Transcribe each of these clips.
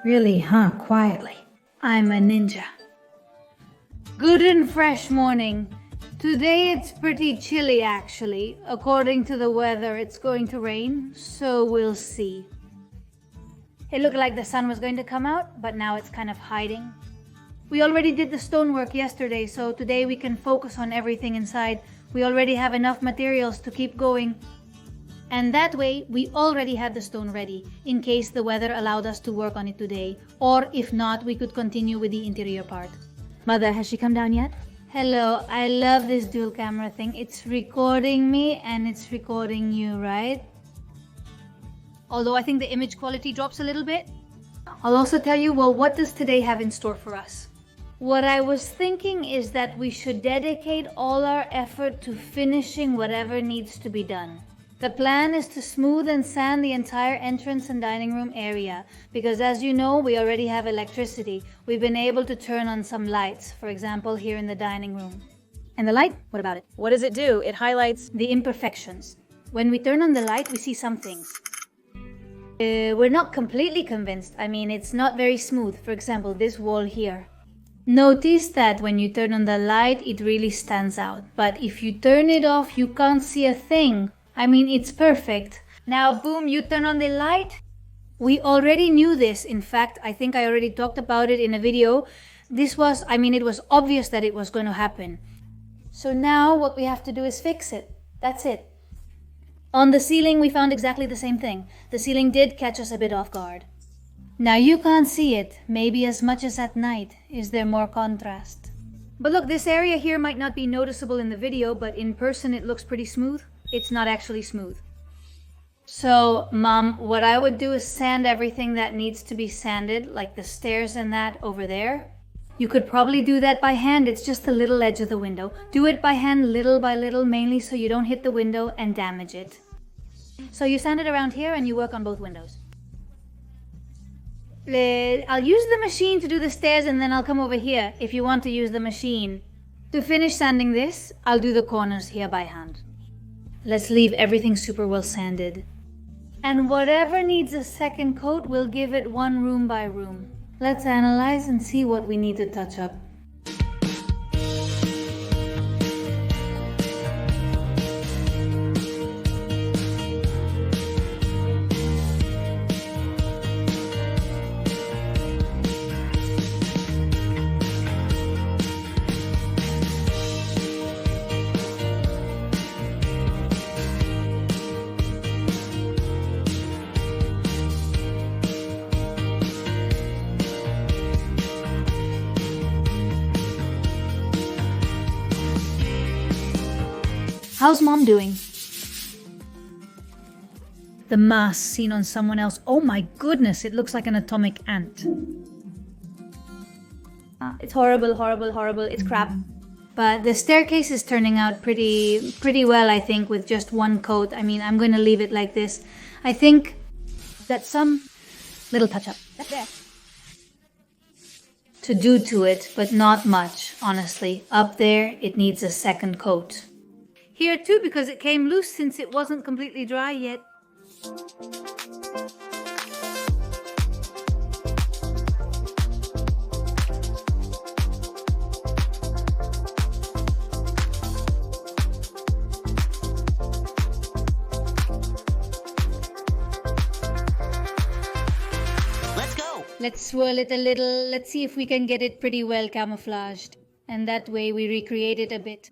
Really, huh? Quietly. I'm a ninja. Good and fresh morning. Today it's pretty chilly actually. According to the weather, it's going to rain, so we'll see. It looked like the sun was going to come out, but now it's kind of hiding. We already did the stonework yesterday, so today we can focus on everything inside. We already have enough materials to keep going. And that way, we already had the stone ready, in case the weather allowed us to work on it today. Or if not, we could continue with the interior part. Mother, has she come down yet? Hello, I love this dual camera thing. It's recording me and it's recording you, right? Although I think the image quality drops a little bit. I'll also tell you, well, what does today have in store for us? What I was thinking is that we should dedicate all our effort to finishing whatever needs to be done. The plan is to smooth and sand the entire entrance and dining room area because, as you know, we already have electricity. We've been able to turn on some lights, for example, here in the dining room. And the light? What about it? What does it do? It highlights the imperfections. When we turn on the light, we see some things. We're not completely convinced. I mean, it's not very smooth. For example, this wall here. Notice that when you turn on the light, it really stands out. But if you turn it off, you can't see a thing. I mean, it's perfect. Now, boom, you turn on the light. We already knew this. In fact, I think I already talked about it in a video. It was obvious that it was going to happen. So now what we have to do is fix it. That's it. On the ceiling, we found exactly the same thing. The ceiling did catch us a bit off guard. Now you can't see it, maybe as much as at night. Is there more contrast? But look, this area here might not be noticeable in the video, but in person it looks pretty smooth. It's not actually smooth. So, Mom, what I would do is sand everything that needs to be sanded, like the stairs and that over there. You could probably do that by hand. It's just the little edge of the window. Do it by hand little by little, mainly so you don't hit the window and damage it. So you sand it around here and you work on both windows. I'll use the machine to do the stairs and then I'll come over here if you want to use the machine. To finish sanding this, I'll do the corners here by hand. Let's leave everything super well sanded. And whatever needs a second coat, we'll give it one room by room. Let's analyze and see what we need to touch up. How's Mom doing? The mass seen on someone else. Oh my goodness, it looks like an atomic ant. It's horrible, horrible, horrible. It's crap. But the staircase is turning out pretty well, I think, with just one coat. I mean, I'm going to leave it like this. I think that some little touch-up. That's there. To do to it, but not much, honestly. Up there, it needs a second coat. Here too, because it came loose since it wasn't completely dry yet. Let's go! Let's swirl it a little. Let's see if we can get it pretty well camouflaged. And that way we recreate it a bit.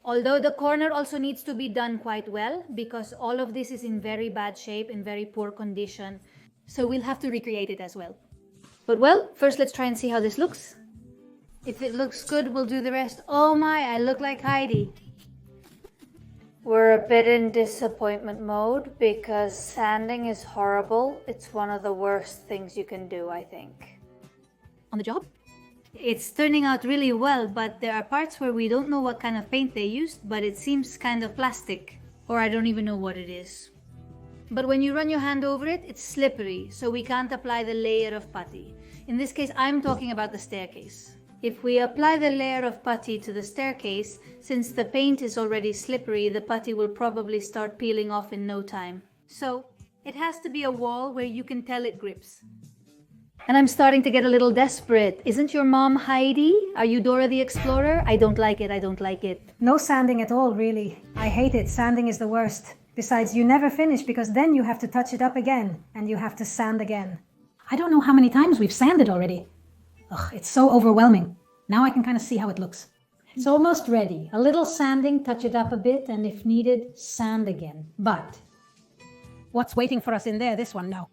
Although the corner also needs to be done quite well because all of this is in very bad shape, in very poor condition. So we'll have to recreate it as well. But well, first let's try and see how this looks. If it looks good, we'll do the rest. Oh my, I look like Heidi. We're a bit in disappointment mode because sanding is horrible. It's one of the worst things you can do, I think. on the job. It's turning out really well, but there are parts where we don't know what kind of paint they used, but it seems kind of plastic, or I don't even know what it is. But when you run your hand over it, it's slippery, so we can't apply the layer of putty. In this case, I'm talking about the staircase. If we apply the layer of putty to the staircase, since the paint is already slippery, the putty will probably start peeling off in no time. So, it has to be a wall where you can tell it grips. And I'm starting to get a little desperate. Isn't your mom Heidi? Are you Dora the Explorer? I don't like it. I don't like it. No sanding at all, really. I hate it. Sanding is the worst. Besides, you never finish because then you have to touch it up again and you have to sand again. I don't know how many times we've sanded already. Ugh, it's so overwhelming. Now I can kind of see how it looks. It's almost ready. A little sanding, touch it up a bit, and if needed, sand again. But what's waiting for us in there? This one, no.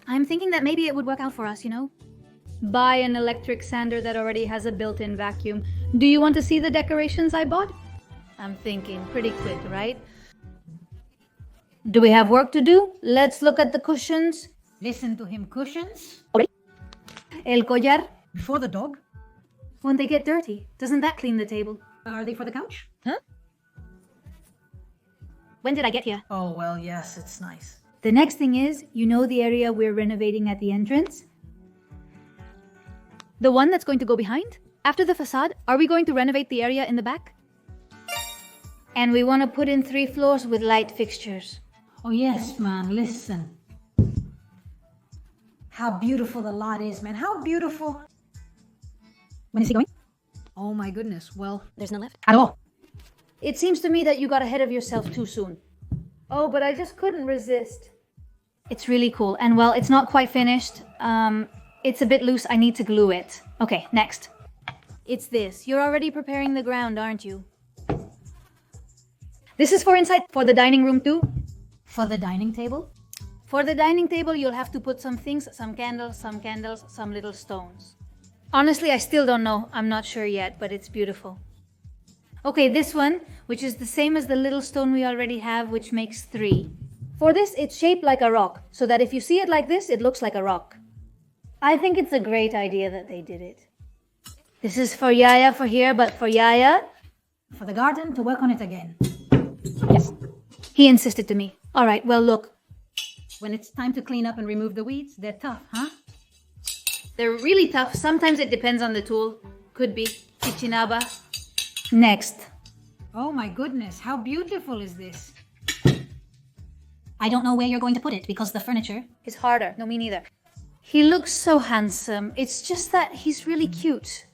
I'm thinking that maybe it would work out for us, you know? Buy an electric sander that already has a built-in vacuum. Do you want to see the decorations I bought? I'm thinking pretty quick, right? Do we have work to do? Let's look at the cushions. Listen to him, cushions. El collar. Before the dog. When they get dirty, doesn't that clean the table? Are they for the couch? Huh? When did I get here? Oh, well, yes, it's nice. The next thing is, you know the area we're renovating at the entrance? The one that's going to go behind? After the facade, are we going to renovate the area in the back? And we want to put in 3 floors with light fixtures. Oh, yes, man, listen. How beautiful the lot is, man. How beautiful. When is he going? Oh, my goodness. Well, There's none left. at all. It seems to me that you got ahead of yourself too soon. Oh, but I just couldn't resist. It's really cool. And well, it's not quite finished. It's a bit loose. I need to glue it. Okay, next. It's this. You're already preparing the ground, aren't you? This is for inside, for the dining room too. For the dining table? For the dining table, you'll have to put some things, some candles, some little stones. Honestly, I still don't know. I'm not sure yet, but it's beautiful. Okay, this one, which is the same as the little stone we already have, which makes 3. For this, it's shaped like a rock, so that if you see it like this, it looks like a rock. I think it's a great idea that they did it. This is for Yaya for here, but for Yaya, For the garden, to work on it again. Yes. he insisted to me. All right, well, look. When it's time to clean up and remove the weeds, they're tough, huh? They're really tough. Sometimes it depends on the tool. Could be Kichinaba. Next. Oh my goodness, how beautiful is this? I don't know where you're going to put it because the furniture... It's harder. No, me neither. He looks so handsome. It's just that he's really cute.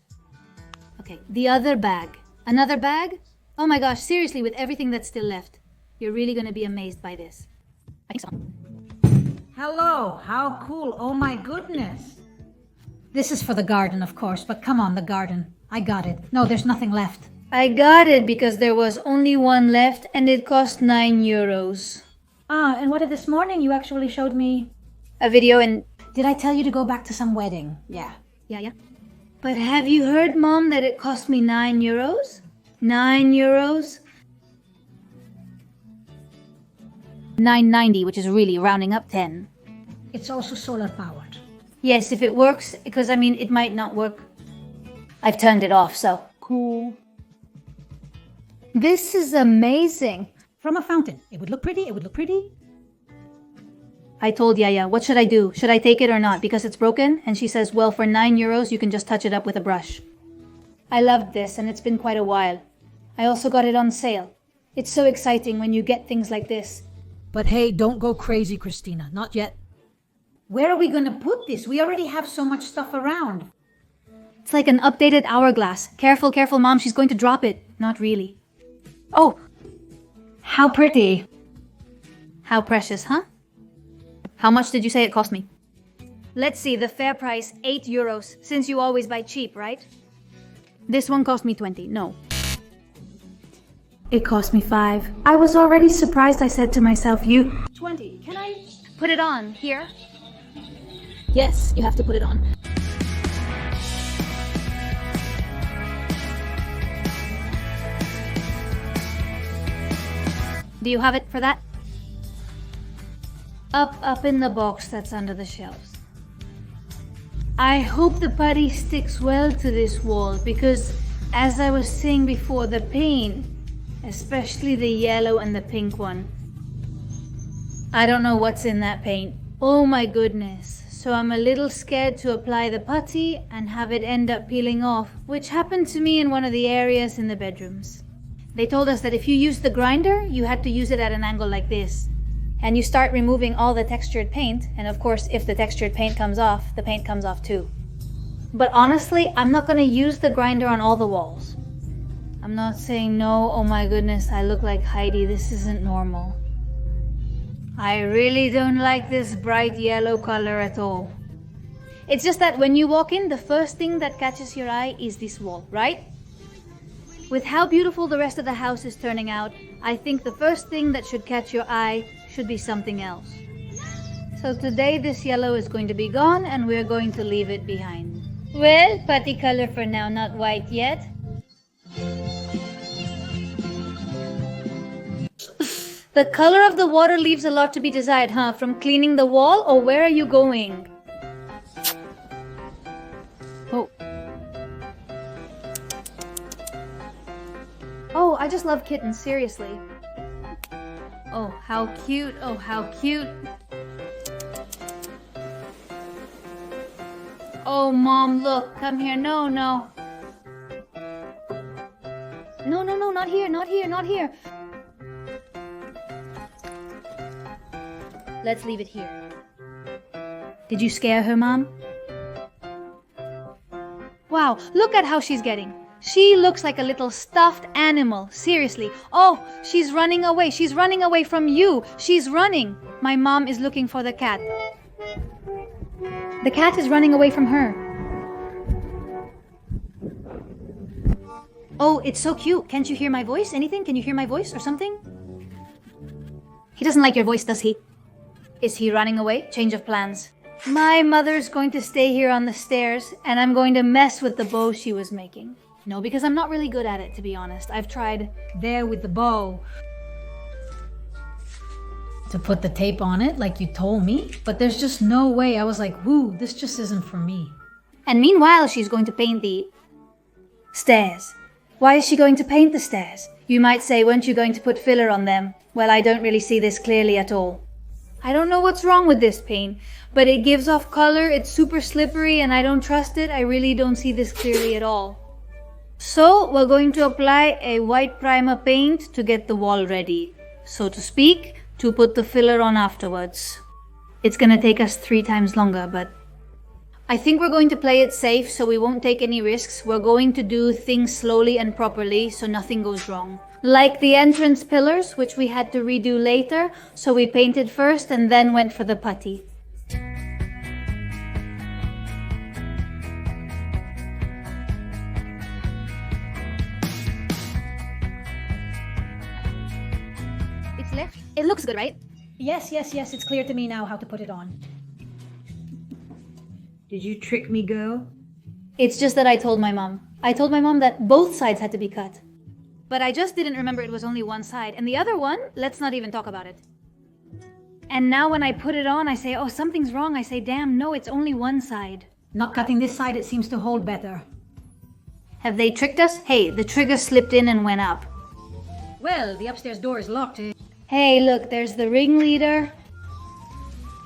Okay, the other bag. Another bag? Oh my gosh, seriously, with everything that's still left. You're really going to be amazed by this. I think so. Hello, how cool. Oh my goodness. This is for the garden, of course, but come on, the garden. I got it. No, there's nothing left. I got it because there was only one left and it cost 9 euros. Ah, and what if this morning you actually showed me... A video and... Did I tell you to go back to some wedding? Yeah. Yeah. But have you heard, Mom, that it cost me 9 euros? 9 euros? 9.90, which is really rounding up 10. It's also solar powered. Yes, if it works, because I mean, it might not work. I've turned it off, so... Cool. This is amazing. From a fountain. It would look pretty. I told Yaya, what should I do? Should I take it or not? Because it's broken? And she says, well, for 9 euros, you can just touch it up with a brush. I loved this, and it's been quite a while. I also got it on sale. It's so exciting when you get things like this. But hey, don't go crazy, Christina. Not yet. Where are we going to put this? We already have so much stuff around. It's like an updated hourglass. Careful, careful, Mom, she's going to drop it. Not really. Oh, How pretty. how precious, huh? How much did you say it cost me? Let's see, the fair price, 8 euros, since you always buy cheap, right? This one cost me 20. No. It cost me 5. I was already surprised. I said to myself, 20. Can I... put it on, here? Yes, you have to put it on. Do you have it for that? Up in the box that's under the shelves. I hope the putty sticks well to this wall because, as I was saying before, the paint, especially the yellow and the pink one, I don't know what's in that paint. Oh my goodness. So I'm a little scared to apply the putty and have it end up peeling off, which happened to me in one of the areas in the bedrooms. They told us that if you used the grinder, you had to use it at an angle like this. And you start removing all the textured paint, and of course, if the textured paint comes off, the paint comes off too. But honestly, I'm not gonna use the grinder on all the walls. I'm not saying no, oh my goodness, I look like Heidi, this isn't normal. I really don't like this bright yellow color at all. It's just that when you walk in, the first thing that catches your eye is this wall, right? With how beautiful the rest of the house is turning out, I think the first thing that should catch your eye should be something else. So today this yellow is going to be gone and we're going to leave it behind. Well, putty color for now, not white yet. The color of the water leaves a lot to be desired, huh? From cleaning the wall, or where are you going? Oh. Oh, I just love kittens, seriously. Oh, how cute. Oh, how cute. Oh, Mom, look. Come here. No, no. No, no, no, not here, not here, not here. Let's leave it here. Did you scare her, Mom? Wow, look at how she's getting. She looks like a little stuffed animal, seriously. Oh, she's running away. She's running away from you. She's running. My mom is looking for the cat. The cat is running away from her. Oh, it's so cute. Can't you hear my voice? Anything? Can you hear my voice or something? He doesn't like your voice, does he? Is he running away? Change of plans. My mother's going to stay here on the stairs, and I'm going to mess with the bow she was making. No, because I'm not really good at it, to be honest. I've tried There with the bow. To put the tape on it like you told me. But there's just no way. I was like, whoo, this just isn't for me. And meanwhile, she's going to paint the stairs. Why is she going to paint the stairs? You might say, weren't you going to put filler on them? Well, I don't really see this clearly at all. I don't know what's wrong with this paint, but it gives off color, it's super slippery, and I don't trust it. I really don't see this clearly at all. So, we're going to apply a white primer paint to get the wall ready, so to speak, to put the filler on afterwards. It's gonna take us 3 times longer, but I think we're going to play it safe so we won't take any risks. We're going to do things slowly and properly so nothing goes wrong. Like the entrance pillars, which we had to redo later, so we painted first and then went for the putty. It's left. It looks good, right? Yes, yes, yes, it's clear to me now how to put it on. Did you trick me, girl? It's just that I told my mom. I told my mom that both sides had to be cut. But I just didn't remember it was only one side. And the other one, let's not even talk about it. And now when I put it on, I say, oh, something's wrong. I say, damn, no, it's only one side. Not cutting this side, it seems to hold better. Have they tricked us? Hey, the trigger slipped in and went up. Well, the upstairs door is locked. Hey, look, there's the ringleader.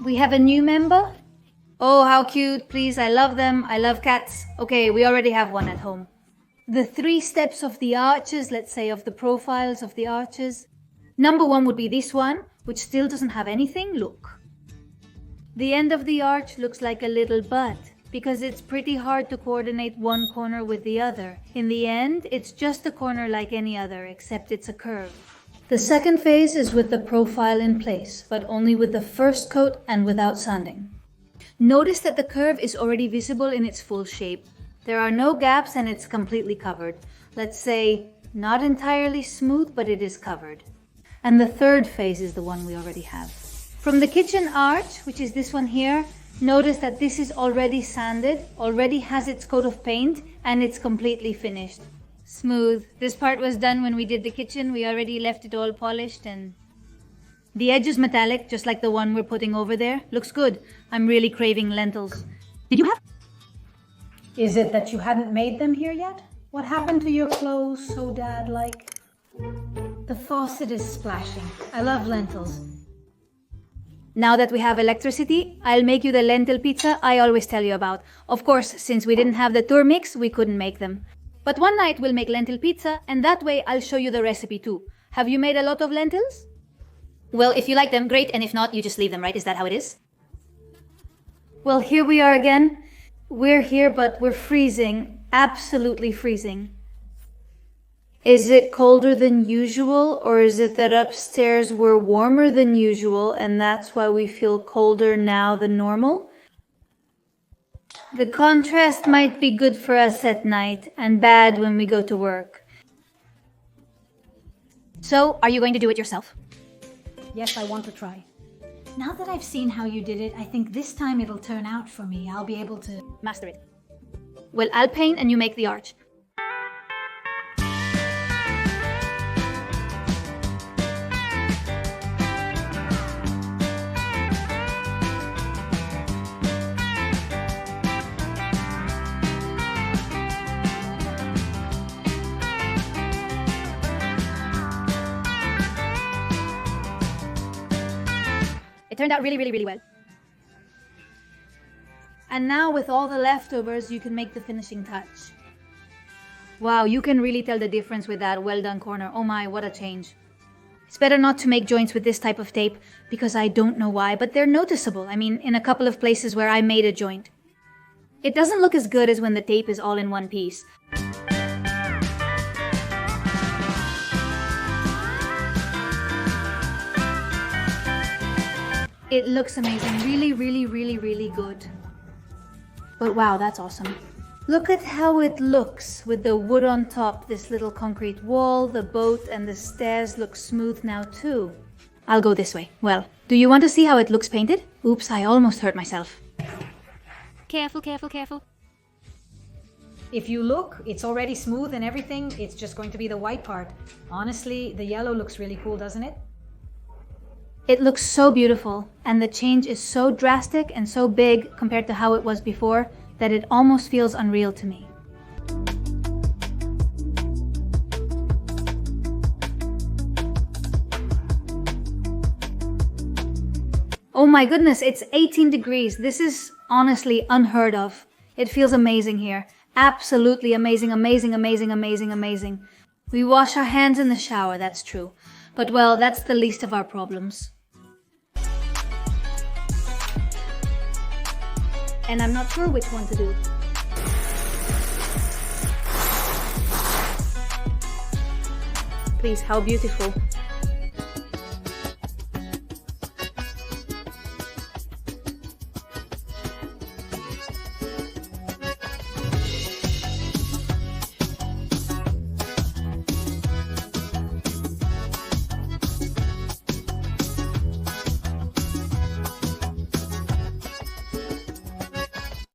We have a new member. Oh, how cute. Please, I love them. I love cats. Okay, we already have one at home. The 3 steps of the arches, let's say of the profiles of the arches. Number 1 would be this one, which still doesn't have anything. Look. The end of the arch looks like a little butt because it's pretty hard to coordinate one corner with the other. In the end, it's just a corner like any other, except it's a curve. The second phase is with the profile in place, but only with the first coat and without sanding. Notice that the curve is already visible in its full shape. There are no gaps and it's completely covered. Let's say, not entirely smooth, but it is covered. And the third phase is the one we already have. From the kitchen arch, which is this one here, notice that this is already sanded, already has its coat of paint, and it's completely finished. Smooth. This part was done when we did the kitchen. We already left it all polished and the edge is metallic, just like the one we're putting over there. Looks good. I'm really craving lentils. Did you have? Is it that you hadn't made them here yet? What happened to your clothes so dad-like? The faucet is splashing. I love lentils. Now that we have electricity, I'll make you the lentil pizza I always tell you about. Of course, since we didn't have the tour mix, we couldn't make them. But one night we'll make lentil pizza, and that way I'll show you the recipe too. Have you made a lot of lentils? Well, if you like them, great, and if not, you just leave them, right? Is that how it is? Well, here we are again. We're here, but we're freezing. Absolutely freezing. Is it colder than usual, or is it that upstairs we're warmer than usual, and that's why we feel colder now than normal? The contrast might be good for us at night, and bad when we go to work. So, are you going to do it yourself? Yes, I want to try. Now that I've seen how you did it, I think this time it'll turn out for me. I'll be able to Master it. Well, I'll paint and you make the arch. It turned out really, really, really well. And now with all the leftovers, you can make the finishing touch. Wow, you can really tell the difference with that well done corner. Oh my, what a change. It's better not to make joints with this type of tape because I don't know why, but they're noticeable. I mean, in a couple of places where I made a joint. It doesn't look as good as when the tape is all in one piece. It looks amazing. Really, really, really, really good. But wow, that's awesome. Look at how it looks with the wood on top. This little concrete wall, the boat, and the stairs look smooth now too. I'll go this way. Well, do you want to see how it looks painted? Oops, I almost hurt myself. Careful, careful, careful. If you look, it's already smooth and everything. It's just going to be the white part. Honestly, the yellow looks really cool, doesn't it? It looks so beautiful, and the change is so drastic and so big compared to how it was before that it almost feels unreal to me. Oh my goodness, it's 18 degrees. This is honestly unheard of. It feels amazing here. Absolutely amazing, amazing, amazing, amazing, amazing. We wash our hands in the shower, that's true. But well, that's the least of our problems. And I'm not sure which one to do. Please, how beautiful.